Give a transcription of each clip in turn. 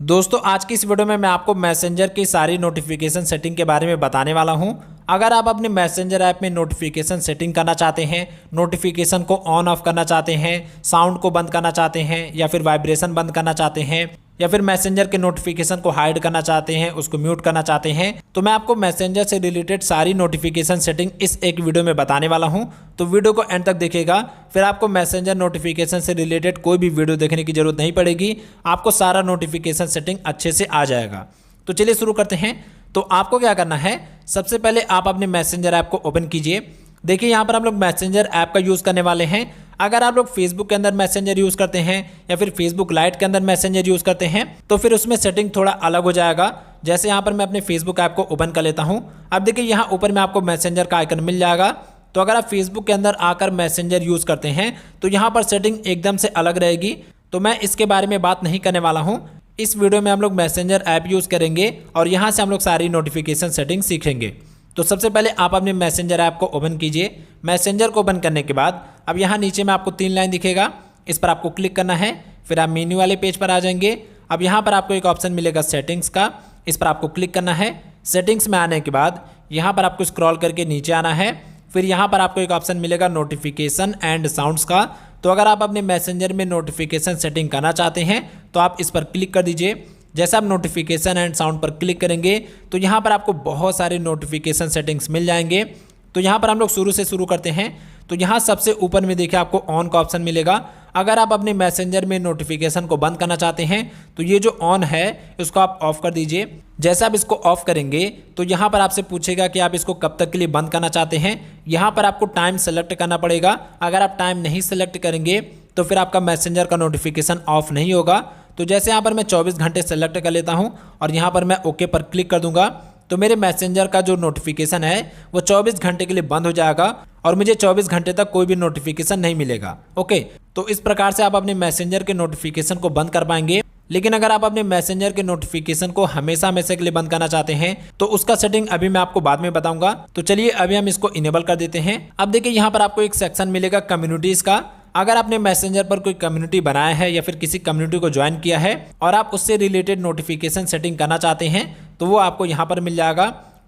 दोस्तों आज की इस वीडियो में मैं आपको मैसेंजर की सारी नोटिफिकेशन सेटिंग के बारे में बताने वाला हूं। अगर आप अपने मैसेंजर ऐप में नोटिफिकेशन सेटिंग करना चाहते हैं, नोटिफिकेशन को ऑन ऑफ करना चाहते हैं, साउंड को बंद करना चाहते हैं या फिर वाइब्रेशन बंद करना चाहते हैं या फिर मैसेंजर के नोटिफिकेशन को हाइड करना चाहते हैं, उसको म्यूट करना चाहते हैं, तो मैं आपको मैसेंजर से रिलेटेड सारी नोटिफिकेशन सेटिंग इस एक वीडियो में बताने वाला हूं। तो वीडियो को एंड तक देखिएगा, फिर आपको मैसेंजर नोटिफिकेशन से रिलेटेड कोई भी वीडियो देखने की जरूरत नहीं पड़ेगी। आपको सारा नोटिफिकेशन सेटिंग अच्छे से आ जाएगा। तो चलिए शुरू करते हैं। तो आपको क्या करना है, सबसे पहले आप अपने मैसेंजर ऐप को ओपन कीजिए। देखिए यहाँ पर हम लोग मैसेंजर ऐप का यूज़ करने वाले हैं। अगर आप लोग फेसबुक के अंदर मैसेंजर यूज़ करते हैं या फिर फेसबुक लाइट के अंदर मैसेंजर यूज़ करते हैं तो फिर उसमें सेटिंग थोड़ा अलग हो जाएगा। जैसे यहाँ पर मैं अपने फेसबुक ऐप को ओपन कर लेता हूँ। अब देखिए यहाँ ऊपर में आपको मैसेंजर का आइकन मिल जाएगा। तो अगर आप फेसबुक के अंदर आकर मैसेंजर यूज़ करते हैं तो यहाँ पर सेटिंग एकदम से अलग रहेगी। तो मैं इसके बारे में बात नहीं करने वाला हूँ। इस वीडियो में हम लोग मैसेंजर ऐप यूज़ करेंगे और यहाँ से हम लोग सारी नोटिफिकेशन सेटिंग सीखेंगे। तो सबसे पहले आप अपने मैसेंजर ऐप को ओपन कीजिए। मैसेंजर को ओपन करने के बाद अब यहाँ नीचे में आपको 3 लाइन दिखेगा, इस पर आपको क्लिक करना है। फिर आप मेन्यू वाले पेज पर आ जाएंगे। अब यहाँ पर आपको एक ऑप्शन मिलेगा सेटिंग्स का, इस पर आपको क्लिक करना है। सेटिंग्स में आने के बाद यहाँ पर आपको स्क्रॉल करके नीचे आना है। फिर यहाँ पर आपको एक ऑप्शन मिलेगा नोटिफिकेशन एंड साउंड्स का। तो अगर आप अपने मैसेंजर में नोटिफिकेशन सेटिंग करना चाहते हैं तो आप इस पर क्लिक कर दीजिए। जैसे आप नोटिफिकेशन एंड साउंड पर क्लिक करेंगे तो यहाँ पर आपको बहुत सारे नोटिफिकेशन सेटिंग्स मिल जाएंगे। तो यहाँ पर हम लोग शुरू से शुरू करते हैं। तो यहाँ सबसे ऊपर में देखिए आपको ऑन का ऑप्शन मिलेगा। अगर आप अपने मैसेंजर में नोटिफिकेशन को बंद करना चाहते हैं तो ये जो ऑन है इसको आप ऑफ कर दीजिए। जैसे आप इसको ऑफ करेंगे तो यहाँ पर आपसे पूछेगा कि आप इसको कब तक के लिए बंद करना चाहते हैं। यहाँ पर आपको टाइम सेलेक्ट करना पड़ेगा। अगर आप टाइम नहीं सेलेक्ट करेंगे तो फिर आपका मैसेंजर का नोटिफिकेशन ऑफ नहीं होगा। तो जैसे यहाँ पर मैं 24 घंटे सेलेक्ट कर लेता हूँ और यहाँ पर मैं ओके पर क्लिक कर दूंगा तो मेरे मैसेंजर का जो नोटिफिकेशन है वो 24 घंटे के लिए बंद हो जाएगा और मुझे 24 घंटे तक कोई भी नोटिफिकेशन नहीं मिलेगा। ओके, तो इस प्रकार से आप अपने मैसेंजर के नोटिफिकेशन को बंद कर पाएंगे। लेकिन अगर आप अपने मैसेंजर के नोटिफिकेशन को हमेशा हमेशा के लिए बंद करना चाहते हैं तो उसका सेटिंग अभी मैं आपको बाद में बताऊंगा। तो चलिए अभी हम इसको इनेबल कर देते हैं। अब देखिए यहाँ पर आपको एक सेक्शन मिलेगा कम्युनिटीज का। अगर आपने मैसेंजर पर कोई कम्युनिटी बनाया है या फिर किसी कम्युनिटी को ज्वाइन किया है और आप उससे रिलेटेड नोटिफिकेशन सेटिंग करना चाहते हैं तो वो आपको यहाँ पर मिल जाएगा।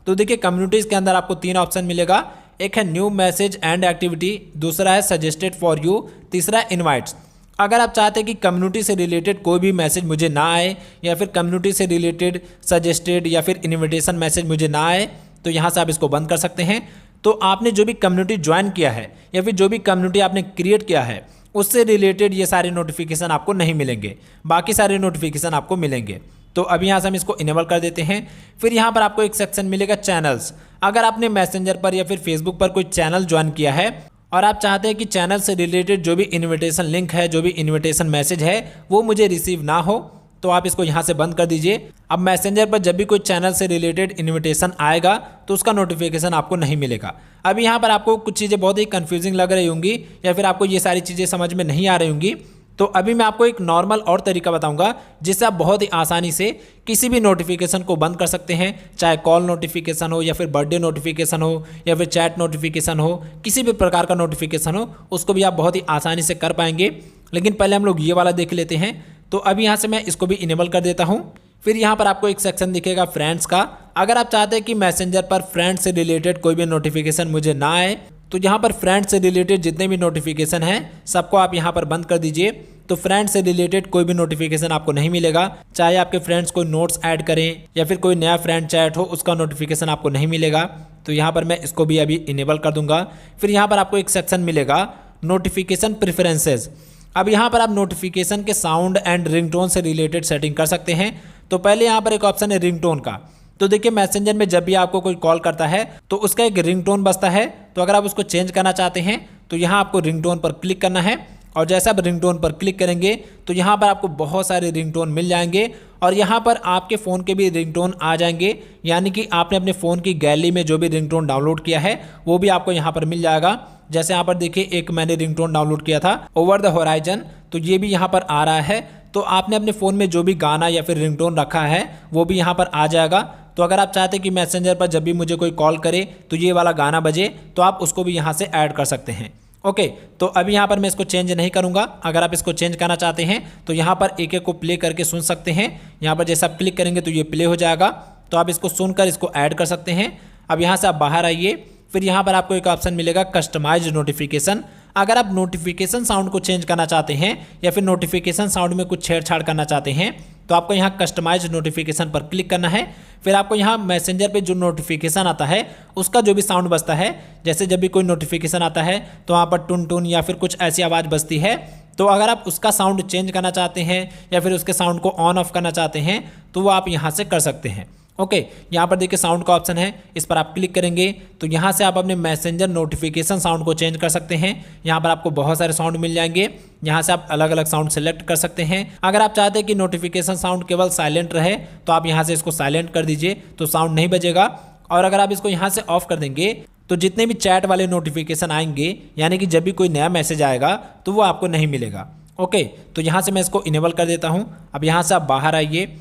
तो देखिए कम्युनिटीज़ के अंदर आपको 3 ऑप्शन मिलेगा। एक है न्यू मैसेज एंड एक्टिविटी, दूसरा है सजेस्टेड फॉर यू, तीसरा है इनवाइट्स। अगर आप चाहते हैं कि कम्युनिटी से रिलेटेड कोई भी मैसेज मुझे ना आए या फिर कम्युनिटी से रिलेटेड सजेस्टेड या फिर इनविटेशन मैसेज मुझे ना आए तो यहाँ से आप इसको बंद कर सकते हैं। तो आपने जो भी कम्युनिटी ज्वाइन किया है या फिर जो भी कम्युनिटी आपने क्रिएट किया है उससे रिलेटेड ये सारे नोटिफिकेशन आपको नहीं मिलेंगे, बाकी सारे नोटिफिकेशन आपको मिलेंगे। तो अभी यहाँ से हम इसको इनेबल कर देते हैं। फिर यहाँ पर आपको एक सेक्शन मिलेगा चैनल्स। अगर आपने मैसेंजर पर या फिर फेसबुक पर कोई चैनल ज्वाइन किया है और आप चाहते हैं कि चैनल से रिलेटेड जो भी इन्विटेशन लिंक है, जो भी इन्विटेशन मैसेज है वो मुझे रिसीव ना हो तो आप इसको यहाँ से बंद कर दीजिए। अब मैसेंजर पर जब भी कोई चैनल से रिलेटेड इनविटेशन आएगा तो उसका नोटिफिकेशन आपको नहीं मिलेगा। अब यहाँ पर आपको कुछ चीज़ें बहुत ही कंफ्यूजिंग लग रही होंगी या फिर आपको ये सारी चीज़ें समझ में नहीं आ रही होंगी। तो अभी मैं आपको एक नॉर्मल और तरीका बताऊंगा जिससे आप बहुत ही आसानी से किसी भी नोटिफिकेशन को बंद कर सकते हैं। चाहे कॉल नोटिफिकेशन हो या फिर बर्थडे नोटिफिकेशन हो या फिर चैट नोटिफिकेशन हो, किसी भी प्रकार का नोटिफिकेशन हो उसको भी आप बहुत ही आसानी से कर पाएंगे। लेकिन पहले हम लोग ये वाला देख लेते हैं। तो अभी यहाँ से मैं इसको भी इनेबल कर देता हूँ। फिर यहाँ पर आपको एक सेक्शन दिखेगा फ्रेंड्स का। अगर आप चाहते हैं कि मैसेंजर पर फ्रेंड्स से रिलेटेड कोई भी नोटिफिकेशन मुझे ना आए तो यहाँ पर फ्रेंड्स से रिलेटेड जितने भी नोटिफिकेशन हैं सबको आप यहाँ पर बंद कर दीजिए। तो फ्रेंड्स से रिलेटेड कोई भी नोटिफिकेशन आपको नहीं मिलेगा। चाहे आपके फ्रेंड्स कोई नोट्स ऐड करें या फिर कोई नया फ्रेंड चैट हो उसका नोटिफिकेशन आपको नहीं मिलेगा। तो यहाँ पर मैं इसको भी अभी इनेबल कर दूंगा। फिर यहाँ पर आपको एक सेक्शन मिलेगा नोटिफिकेशन प्रेफरेंसेज। अब यहाँ पर आप नोटिफिकेशन के साउंड एंड रिंगटोन से रिलेटेड सेटिंग कर सकते हैं। तो पहले यहाँ पर एक ऑप्शन है रिंगटोन का। तो देखिए मैसेंजर में जब भी आपको कोई कॉल करता है तो उसका एक रिंगटोन बजता है। तो अगर आप उसको चेंज करना चाहते हैं तो यहाँ आपको रिंगटोन पर क्लिक करना है और जैसे आप रिंगटोन पर क्लिक करेंगे तो यहाँ पर आपको बहुत सारे रिंगटोन मिल जाएंगे और यहाँ पर आपके फ़ोन के भी रिंगटोन आ जाएंगे। यानी कि आपने अपने फ़ोन की गैलरी में जो भी रिंगटोन डाउनलोड किया है वो भी आपको यहाँ पर मिल जाएगा। जैसे यहाँ पर देखिए एक मैंने रिंगटोन डाउनलोड किया था ओवर द होराइजन, तो ये भी यहाँ पर आ रहा है। तो आपने अपने फ़ोन में जो भी गाना या फिर रिंगटोन रखा है वो भी यहाँ पर आ जाएगा। तो अगर आप चाहते हैं कि मैसेंजर पर जब भी मुझे कोई कॉल करे तो ये वाला गाना बजे तो आप उसको भी यहाँ से ऐड कर सकते हैं। ओके, तो अभी यहाँ पर मैं इसको चेंज नहीं करूँगा। अगर आप इसको चेंज करना चाहते हैं तो यहाँ पर एक एक को प्ले करके सुन सकते हैं। यहाँ पर जैसे आप क्लिक करेंगे तो ये प्ले हो जाएगा, तो आप इसको सुनकर इसको ऐड कर सकते हैं। अब यहाँ से आप बाहर आइए, फिर यहाँ पर आपको एक ऑप्शन मिलेगा कस्टमाइज नोटिफिकेशन। अगर आप नोटिफिकेशन साउंड को चेंज करना चाहते हैं या फिर नोटिफिकेशन साउंड में कुछ छेड़छाड़ करना चाहते हैं तो आपको यहाँ कस्टमाइज नोटिफिकेशन पर क्लिक करना है। फिर आपको यहाँ मैसेंजर पे जो नोटिफिकेशन आता है उसका जो भी साउंड बजता है, जैसे जब भी कोई नोटिफिकेशन आता है तो वहाँ पर टुन टुन या फिर कुछ ऐसी आवाज़ बजती है, तो अगर आप उसका साउंड चेंज करना चाहते हैं या फिर उसके साउंड को ऑन ऑफ करना चाहते हैं तो वो आप यहाँ से कर सकते हैं। ओके, यहाँ पर देखिए साउंड का ऑप्शन है, इस पर आप क्लिक करेंगे तो यहाँ से आप अपने मैसेंजर नोटिफिकेशन साउंड को चेंज कर सकते हैं। यहाँ पर आपको बहुत सारे साउंड मिल जाएंगे, यहाँ से आप अलग अलग साउंड सेलेक्ट कर सकते हैं। अगर आप चाहते हैं कि नोटिफिकेशन साउंड केवल साइलेंट रहे तो आप यहाँ से इसको साइलेंट कर दीजिए, तो साउंड नहीं बजेगा। और अगर आप इसको यहाँ से ऑफ कर देंगे तो जितने भी चैट वाले नोटिफिकेशन आएंगे, यानी कि जब भी कोई नया मैसेज आएगा तो वो आपको नहीं मिलेगा। ओके, तो यहाँ से मैं इसको इनेबल कर देता हूँ। अब यहाँ से आप बाहर आइए,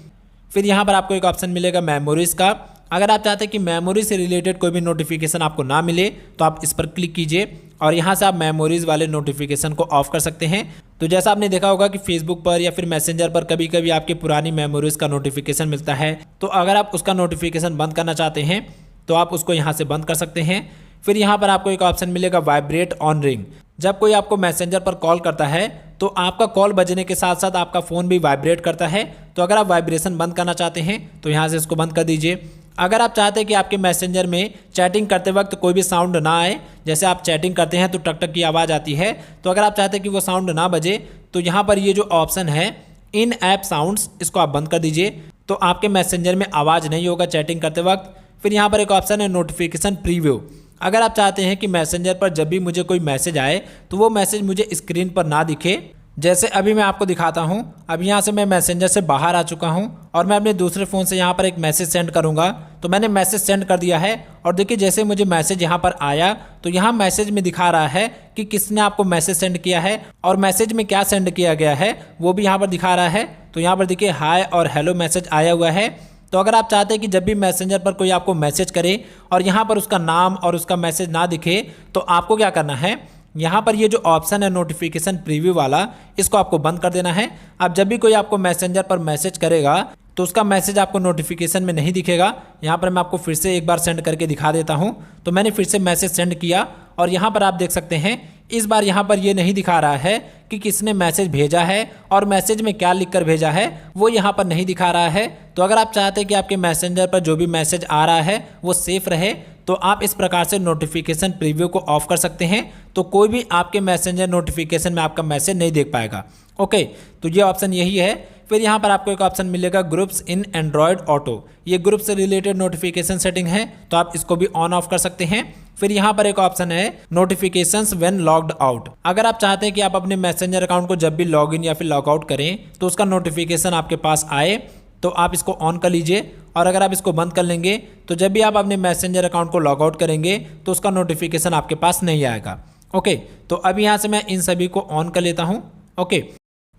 फिर यहाँ पर आपको एक ऑप्शन मिलेगा मेमोरीज़ का। अगर आप चाहते हैं कि मेमोरी से रिलेटेड कोई भी नोटिफिकेशन आपको ना मिले तो आप इस पर क्लिक कीजिए और यहाँ से आप मेमोरीज़ वाले नोटिफिकेशन को ऑफ कर सकते हैं। तो जैसा आपने देखा होगा कि फेसबुक पर या फिर मैसेंजर पर कभी कभी आपकी पुरानी मेमोरीज़ का नोटिफिकेशन मिलता है, तो अगर आप उसका नोटिफिकेशन बंद करना चाहते हैं तो आप उसको यहाँ से बंद कर सकते हैं। फिर यहाँ पर आपको एक ऑप्शन मिलेगा वाइब्रेट ऑन रिंग। जब कोई आपको मैसेंजर पर कॉल करता है तो आपका कॉल बजने के साथ साथ आपका फ़ोन भी वाइब्रेट करता है, तो अगर आप वाइब्रेशन बंद करना चाहते हैं तो यहाँ से इसको बंद कर दीजिए। अगर आप चाहते हैं कि आपके मैसेंजर में चैटिंग करते वक्त कोई भी साउंड ना आए, जैसे आप चैटिंग करते हैं तो टक टक की आवाज़ आती है, तो अगर आप चाहते हैं कि वो साउंड ना बजे तो यहाँ पर ये जो ऑप्शन है इन ऐप साउंड्स, इसको आप बंद कर दीजिए, तो आपके मैसेंजर में आवाज़ नहीं होगा चैटिंग करते वक्त। फिर यहाँ पर एक ऑप्शन है नोटिफिकेशन प्रीव्यू। अगर आप चाहते हैं कि मैसेंजर पर जब भी मुझे कोई मैसेज आए तो वो मैसेज मुझे स्क्रीन पर ना दिखे, जैसे अभी मैं आपको दिखाता हूं। अब यहाँ से मैं मैसेंजर से बाहर आ चुका हूं और मैं अपने दूसरे फ़ोन से यहाँ पर एक मैसेज सेंड करूँगा, तो मैंने मैसेज सेंड कर दिया है। और देखिए जैसे मुझे मैसेज यहाँ पर आया तो यहाँ मैसेज में दिखा रहा है कि किसने आपको मैसेज सेंड किया है और मैसेज में क्या सेंड किया गया है वो भी यहाँ पर दिखा रहा है। तो यहाँ पर देखिए हाय और हेलो मैसेज आया हुआ है। तो अगर आप चाहते हैं कि जब भी मैसेंजर पर कोई आपको मैसेज करे और यहाँ पर उसका नाम और उसका मैसेज ना दिखे तो आपको क्या करना है, यहाँ पर ये जो ऑप्शन है नोटिफिकेशन प्रीव्यू वाला, इसको आपको बंद कर देना है। अब जब भी कोई आपको मैसेंजर पर मैसेज करेगा तो उसका मैसेज आपको नोटिफिकेशन में नहीं दिखेगा। यहाँ पर मैं आपको फिर से एक बार सेंड करके दिखा देता हूँ। तो मैंने फिर से मैसेज सेंड किया और यहाँ पर आप देख सकते हैं इस बार यहाँ पर ये नहीं दिखा रहा है कि किसने मैसेज भेजा है और मैसेज में क्या लिखकर भेजा है, वो यहाँ पर नहीं दिखा रहा है। तो अगर आप चाहते हैं कि आपके मैसेंजर पर जो भी मैसेज आ रहा है वो सेफ रहे तो आप इस प्रकार से नोटिफिकेशन प्रीव्यू को ऑफ कर सकते हैं, तो कोई भी आपके मैसेंजर नोटिफिकेशन में आपका मैसेज नहीं देख पाएगा। ओके, तो ये ऑप्शन यही है। फिर यहाँ पर आपको एक ऑप्शन मिलेगा ग्रुप्स इन एंड्रॉयड ऑटो। ये ग्रुप से रिलेटेड नोटिफिकेशन सेटिंग है, तो आप इसको भी ऑन ऑफ कर सकते हैं। फिर यहाँ पर एक ऑप्शन है नोटिफिकेशंस व्हेन लॉग्ड आउट। अगर आप चाहते हैं कि आप अपने मैसेंजर अकाउंट को जब भी लॉग इन या फिर लॉग आउट करें तो उसका नोटिफिकेशन आपके पास आए, तो आप इसको ऑन कर लीजिए। और अगर आप इसको बंद कर लेंगे तो जब भी आप अपने मैसेंजर अकाउंट को लॉग आउट करेंगे तो उसका नोटिफिकेशन आपके पास नहीं आएगा। ओके, तो अब यहाँ से मैं इन सभी को ऑन कर लेता हूँ। ओके,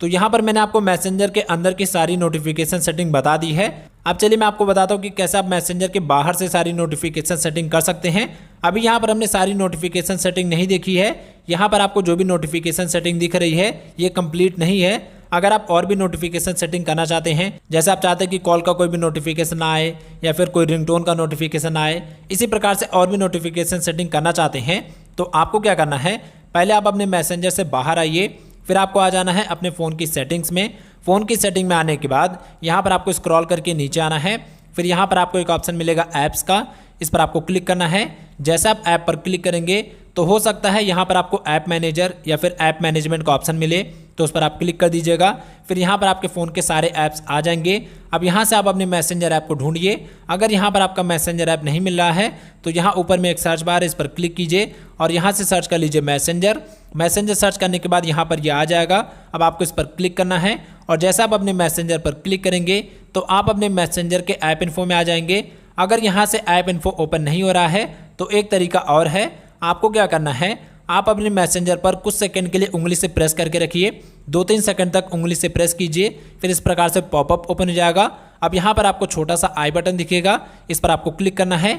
तो यहाँ पर मैंने आपको मैसेंजर के अंदर की सारी नोटिफिकेशन सेटिंग बता दी है। अब चलिए मैं आपको बताता हूँ कि कैसे आप मैसेंजर के बाहर से सारी नोटिफिकेशन सेटिंग कर सकते हैं। अभी यहाँ पर हमने सारी नोटिफिकेशन सेटिंग नहीं देखी है। यहाँ पर आपको जो भी नोटिफिकेशन सेटिंग दिख रही है ये कंप्लीट नहीं है। अगर आप और भी नोटिफिकेशन सेटिंग करना चाहते हैं, जैसे आप चाहते हैं कि कॉल का कोई भी नोटिफिकेशन आए या फिर कोई रिंगटोन का नोटिफिकेशन आए, इसी प्रकार से और भी नोटिफिकेशन सेटिंग करना चाहते हैं, तो आपको क्या करना है, पहले आप अपने मैसेंजर से बाहर आइए। फिर आपको आ जाना है अपने फ़ोन की सेटिंग्स में। फ़ोन की सेटिंग में आने के बाद यहाँ पर आपको स्क्रॉल करके नीचे आना है। फिर यहाँ पर आपको एक ऑप्शन मिलेगा ऐप्स का, इस पर आपको क्लिक करना है। जैसे आप ऐप पर क्लिक करेंगे तो हो सकता है यहाँ पर आपको ऐप मैनेजर या फिर ऐप मैनेजमेंट का ऑप्शन मिले, तो उस पर आप क्लिक कर दीजिएगा। फिर यहाँ पर आपके फ़ोन के सारे ऐप्स आ जाएंगे। अब यहाँ से आप अपने मैसेंजर ऐप को ढूंढिए। अगर यहाँ पर आपका मैसेंजर ऐप नहीं मिल रहा है तो यहाँ ऊपर में एक सर्च बार है, इस पर क्लिक कीजिए और यहाँ से सर्च कर लीजिए मैसेंजर। मैसेंजर सर्च करने के बाद यहाँ पर ये आ जाएगा। अब आपको इस पर क्लिक करना है और जैसा आप अपने मैसेंजर पर क्लिक करेंगे तो आप अपने मैसेंजर के ऐप इन्फो में आ जाएंगे। अगर यहाँ से ऐप इन्फो ओपन नहीं हो रहा है तो एक तरीका और है, आपको क्या करना है, आप अपने मैसेंजर पर कुछ सेकंड के लिए उंगली से प्रेस करके रखिए, 2-3 सेकंड तक उंगली से प्रेस कीजिए। फिर इस प्रकार से पॉपअप ओपन हो जाएगा। अब यहाँ पर आपको छोटा सा आई बटन दिखेगा, इस पर आपको क्लिक करना है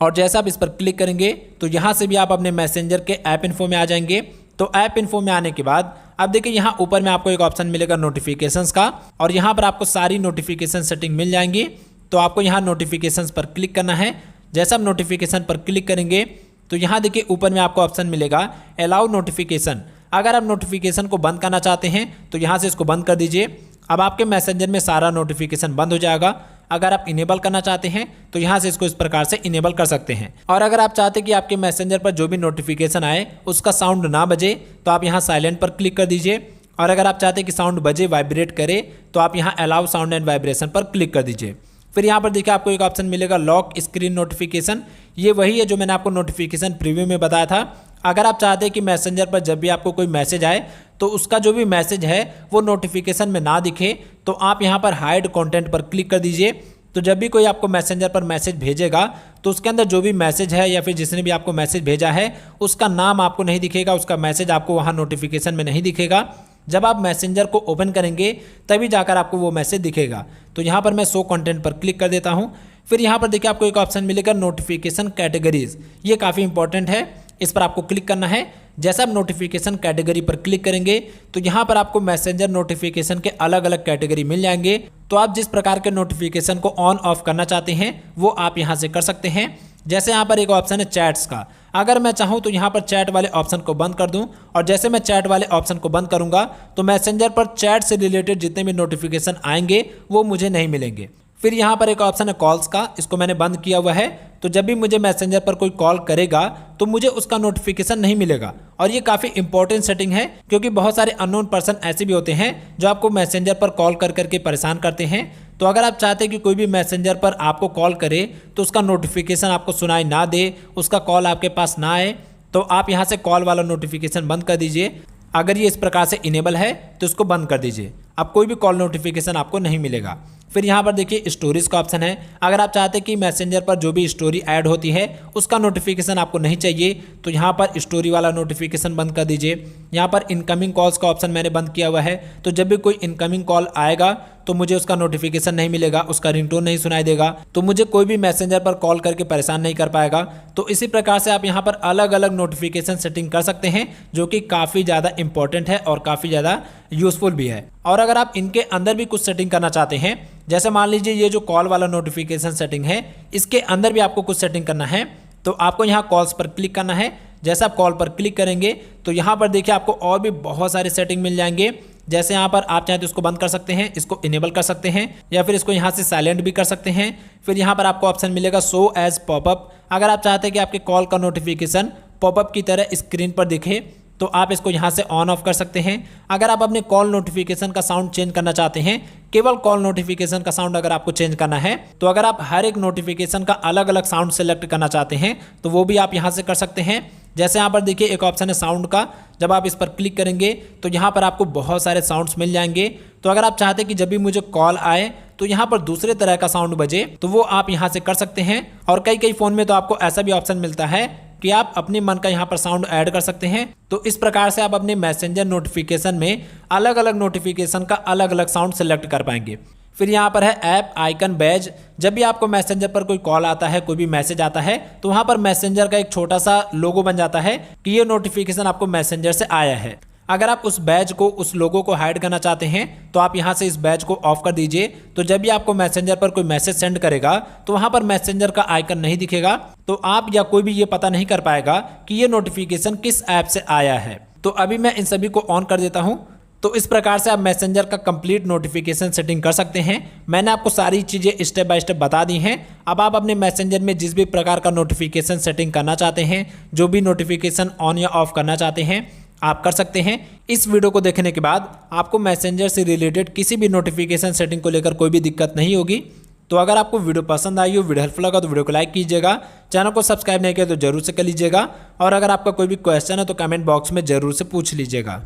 और जैसे आप इस पर क्लिक करेंगे तो यहाँ से भी आप अपने मैसेंजर के ऐप इन्फो में आ जाएंगे। तो ऐप इन्फो में आने के बाद अब देखिए यहाँ ऊपर में आपको एक ऑप्शन मिलेगा नोटिफिकेशंस का, और यहाँ पर आपको सारी नोटिफिकेशन सेटिंग मिल जाएंगी। तो आपको यहाँ नोटिफिकेशंस पर क्लिक करना है। जैसे आप नोटिफिकेशन पर क्लिक करेंगे तो यहाँ देखिए ऊपर में आपको ऑप्शन मिलेगा अलाउ नोटिफिकेशन। अगर आप नोटिफिकेशन को बंद करना चाहते हैं तो यहाँ से इसको बंद कर दीजिए। अब आपके मैसेंजर में सारा नोटिफिकेशन बंद हो जाएगा। अगर आप इनेबल करना चाहते हैं तो यहाँ से इसको इस प्रकार से इनेबल कर सकते हैं। और अगर आप चाहते हैं कि आपके मैसेंजर पर जो भी नोटिफिकेशन आए उसका साउंड ना बजे तो आप यहाँ साइलेंट पर क्लिक कर दीजिए। और अगर आप चाहते हैं कि साउंड बजे, वाइब्रेट करे, तो आप यहाँ अलाउ साउंड एंड वाइब्रेशन पर क्लिक कर दीजिए। फिर यहाँ पर देखिए आपको एक ऑप्शन मिलेगा लॉक स्क्रीन नोटिफिकेशन। ये वही है जो मैंने आपको नोटिफिकेशन प्रीव्यू में बताया था। अगर आप चाहते हैं कि मैसेंजर पर जब भी आपको कोई मैसेज आए तो उसका जो भी मैसेज है वो नोटिफिकेशन में ना दिखे, तो आप यहाँ पर हाइड कंटेंट पर क्लिक कर दीजिए। तो जब भी कोई आपको मैसेंजर पर मैसेज भेजेगा तो उसके अंदर जो भी मैसेज है या फिर जिसने भी आपको मैसेज भेजा है उसका नाम आपको नहीं दिखेगा, उसका मैसेज आपको वहाँ नोटिफिकेशन में नहीं दिखेगा। जब आप मैसेंजर को ओपन करेंगे तभी जाकर आपको वो मैसेज दिखेगा। तो यहाँ पर मैं शो कंटेंट पर क्लिक कर देता हूँ। फिर यहाँ पर देखिए आपको एक ऑप्शन मिलेगा नोटिफिकेशन कैटेगरीज। ये काफ़ी इंपॉर्टेंट है, इस पर आपको क्लिक करना है। जैसे आप नोटिफिकेशन कैटेगरी पर क्लिक करेंगे तो यहाँ पर आपको मैसेंजर नोटिफिकेशन के अलग अलग कैटेगरी मिल जाएंगे। तो आप जिस प्रकार के नोटिफिकेशन को ऑन ऑफ करना चाहते हैं वो आप यहाँ से कर सकते हैं। जैसे यहाँ पर एक ऑप्शन है चैट्स का। अगर मैं चाहूँ तो यहाँ पर चैट वाले ऑप्शन को बंद कर दूँ, और जैसे मैं चैट वाले ऑप्शन को बंद करूँगा तो मैसेंजर पर चैट से रिलेटेड जितने भी नोटिफिकेशन आएंगे वो मुझे नहीं मिलेंगे। फिर यहाँ पर एक ऑप्शन है कॉल्स का, इसको मैंने बंद किया हुआ है। तो जब भी मुझे मैसेंजर पर कोई कॉल करेगा तो मुझे उसका नोटिफिकेशन नहीं मिलेगा। और ये काफ़ी इंपॉर्टेंट सेटिंग है क्योंकि बहुत सारे अननोन पर्सन ऐसे भी होते हैं जो आपको मैसेंजर पर कॉल कर करके परेशान करते हैं। तो अगर आप चाहते हैं कि कोई भी मैसेंजर पर आपको कॉल करे तो उसका नोटिफिकेशन आपको सुनाई ना दे, उसका कॉल आपके पास ना आए, तो आप यहाँ से कॉल वाला नोटिफिकेशन बंद कर दीजिए। अगर ये इस प्रकार से इनेबल है तो इसको बंद कर दीजिए। अब कोई भी कॉल नोटिफिकेशन आपको नहीं मिलेगा। फिर यहाँ पर देखिए स्टोरीज का ऑप्शन है। अगर आप चाहते हैं कि मैसेंजर पर जो भी स्टोरी ऐड होती है उसका नोटिफिकेशन आपको नहीं चाहिए तो यहाँ पर स्टोरी वाला नोटिफिकेशन बंद कर दीजिए। यहाँ पर इनकमिंग कॉल्स का ऑप्शन मैंने बंद किया हुआ है। तो जब भी कोई इनकमिंग कॉल आएगा तो मुझे उसका नोटिफिकेशन नहीं मिलेगा, उसका रिंगटोन नहीं सुनाई देगा, तो मुझे कोई भी मैसेंजर पर कॉल करके परेशान नहीं कर पाएगा। तो इसी प्रकार से आप यहाँ पर अलग अलग नोटिफिकेशन सेटिंग कर सकते हैं जो कि काफ़ी ज़्यादा इंपॉर्टेंट है और काफ़ी ज़्यादा यूजफुल भी है। और अगर आप इनके अंदर भी कुछ सेटिंग करना चाहते हैं, जैसे मान लीजिए ये जो कॉल वाला नोटिफिकेशन सेटिंग है इसके अंदर भी आपको कुछ सेटिंग करना है, तो आपको यहाँ कॉल्स पर क्लिक करना है। जैसे आप कॉल पर क्लिक करेंगे तो यहाँ पर देखिए आपको और भी बहुत सारे सेटिंग मिल जाएंगे। जैसे यहाँ पर आप चाहें तो इसको बंद कर सकते हैं, इसको इनेबल कर सकते हैं, या फिर इसको यहाँ से साइलेंट भी कर सकते हैं। फिर यहाँ पर आपको ऑप्शन मिलेगा शो एज पॉपअप। अगर आप चाहते हैं कि आपके कॉल का नोटिफिकेशन पॉपअप की तरह स्क्रीन पर दिखे तो आप इसको यहाँ से ऑन ऑफ कर सकते हैं। अगर आप अपने कॉल नोटिफिकेशन का साउंड चेंज करना चाहते हैं, केवल कॉल नोटिफिकेशन का साउंड अगर आपको चेंज करना है, तो अगर आप हर एक नोटिफिकेशन का अलग अलग साउंड सेलेक्ट करना चाहते हैं तो वो भी आप यहाँ से कर सकते हैं। जैसे यहाँ पर देखिए एक ऑप्शन है साउंड का। जब आप इस पर क्लिक करेंगे तो यहाँ पर आपको बहुत सारे साउंड्स मिल जाएंगे। तो अगर आप चाहते हैं कि जब भी मुझे कॉल आए तो यहाँ पर दूसरे तरह का साउंड बजे तो वो आप यहाँ से कर सकते हैं। और कई फ़ोन में तो आपको ऐसा भी ऑप्शन मिलता है कि आप अपने मन का यहाँ पर साउंड ऐड कर सकते हैं। तो इस प्रकार से आप अपने मैसेंजर नोटिफिकेशन में अलग अलग नोटिफिकेशन का अलग अलग साउंड सेलेक्ट कर पाएंगे। फिर यहाँ पर है ऐप आइकन बैज। जब भी आपको मैसेंजर पर कोई कॉल आता है, कोई भी मैसेज आता है, तो वहाँ पर मैसेंजर का एक छोटा सा लोगो बन जाता है कि ये नोटिफिकेशन आपको मैसेंजर से आया है। अगर आप उस बैज को, उस लोगो को हाइड करना चाहते हैं तो आप यहाँ से इस बैज को ऑफ कर दीजिए। तो जब भी आपको मैसेंजर पर कोई मैसेज सेंड करेगा तो वहाँ पर मैसेंजर का आइकन नहीं दिखेगा, तो आप या कोई भी ये पता नहीं कर पाएगा कि ये नोटिफिकेशन किस ऐप से आया है। तो अभी मैं इन सभी को ऑन कर देता हूँ। तो इस प्रकार से आप मैसेंजर का कंप्लीट नोटिफिकेशन सेटिंग कर सकते हैं। मैंने आपको सारी चीज़ें स्टेप बाय स्टेप बता दी हैं। अब आप अपने मैसेंजर में जिस भी प्रकार का नोटिफिकेशन सेटिंग करना चाहते हैं, जो भी नोटिफिकेशन ऑन या ऑफ करना चाहते हैं, आप कर सकते हैं। इस वीडियो को देखने के बाद आपको मैसेंजर से रिलेटेड किसी भी नोटिफिकेशन सेटिंग को लेकर कोई भी दिक्कत नहीं होगी। तो अगर आपको वीडियो पसंद आई हो, वीडियो हेल्पफुल लगा तो वीडियो को लाइक कीजिएगा। चैनल को सब्सक्राइब नहीं किया तो जरूर से कर लीजिएगा। और अगर आपका कोई भी क्वेश्चन है तो कमेंट बॉक्स में जरूर से पूछ लीजिएगा।